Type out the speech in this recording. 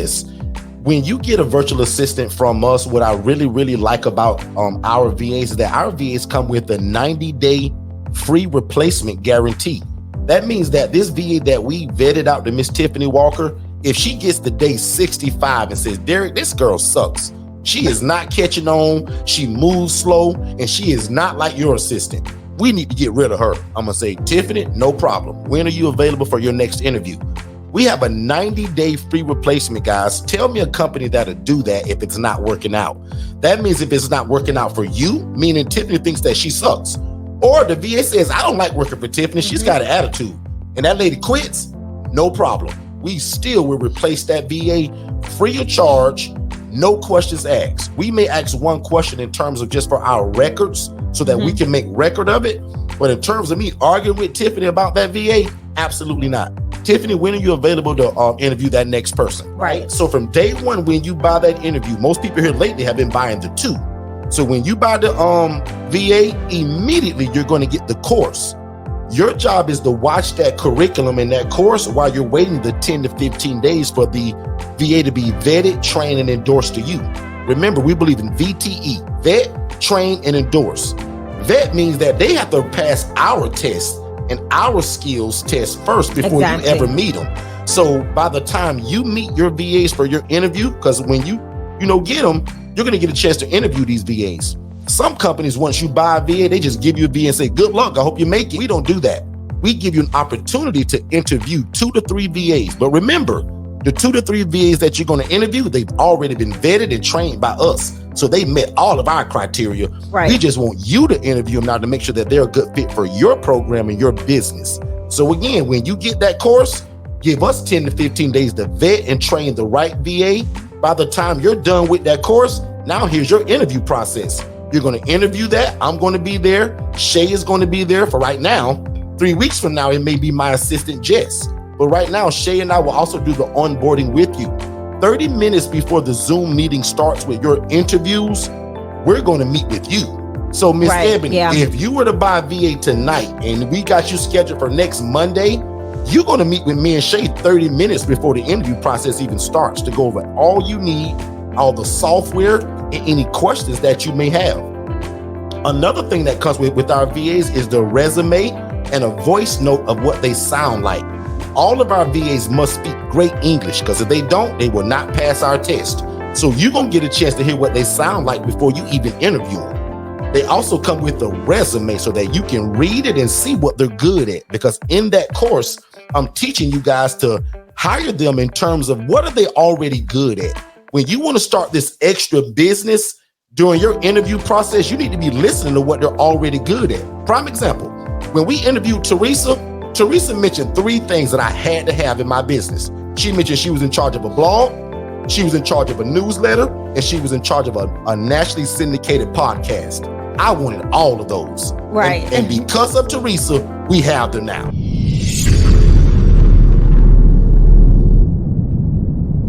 this. When you get a virtual assistant from us, what I really, really like about our VAs is that our VAs come with a 90-day free replacement guarantee. That means that this VA that we vetted out to Miss Tiffany Walker, if she gets to day 65 and says, Derek, this girl sucks. She is not catching on. She moves slow and she is not like your assistant. We need to get rid of her. I'm gonna say, Tiffany, no problem. When are you available for your next interview? We have a 90-day free replacement, guys. Tell me a company that'll do that if it's not working out. That means if it's not working out for you, meaning Tiffany thinks that she sucks, or the VA says, I don't like working for Tiffany, she's got an attitude, and that lady quits, no problem. We still will replace that VA free of charge, no questions asked. We may ask one question in terms of just for our records so that we can make record of it. But in terms of me arguing with Tiffany about that VA, absolutely not. Tiffany, when are you available to interview that next person? Right. So from day one, when you buy that interview, most people here lately have been buying the 2. So when you buy the VA, immediately you're going to get the course. Your job is to watch that curriculum and that course while you're waiting the 10 to 15 days for the VA to be vetted, trained, and endorsed to you. Remember, we believe in VTE, vet, train, and endorse. Vet means that they have to pass our test and our skills test first before you ever meet them. So by the time you meet your VAs for your interview, because when you get them, you're going to get a chance to interview these VAs. Some companies, once you buy a VA, they just give you a VA and say, good luck, I hope you make it. We don't do that. We give you an opportunity to interview 2 to 3 VAs. But remember, the 2 to 3 VAs that you're going to interview, they've already been vetted and trained by us. So they met all of our criteria. Right. We just want you to interview them now to make sure that they're a good fit for your program and your business. So again, when you get that course, give us 10 to 15 days to vet and train the right VA. By the time you're done with that course, now here's your interview process. You're going to interview that. I'm going to be there. Shay is going to be there. For right now, 3 weeks from now, it may be my assistant, Jess. But right now, Shay and I will also do the onboarding with you. 30 minutes before the Zoom meeting starts with your interviews, we're going to meet with you. So Miss Ebony, if you were to buy VA tonight and we got you scheduled for next Monday, you're going to meet with me and Shay 30 minutes before the interview process even starts to go over all you need, all the software, and any questions that you may have. Another thing that comes with our VAs is the resume and a voice note of what they sound like. All of our VAs must speak great English, because if they don't, they will not pass our test. So you're going to get a chance to hear what they sound like before you even interview them. They also come with a resume so that you can read it and see what they're good at, because in that course, I'm teaching you guys to hire them in terms of what are they already good at. When you want to start this extra business during your interview process, you need to be listening to what they're already good at. Prime example, when we interviewed Teresa mentioned 3 things that I had to have in my business. She mentioned she was in charge of a blog, she was in charge of a newsletter, and she was in charge of a nationally syndicated podcast. I wanted all of those. Right. And because of Teresa, we have them now.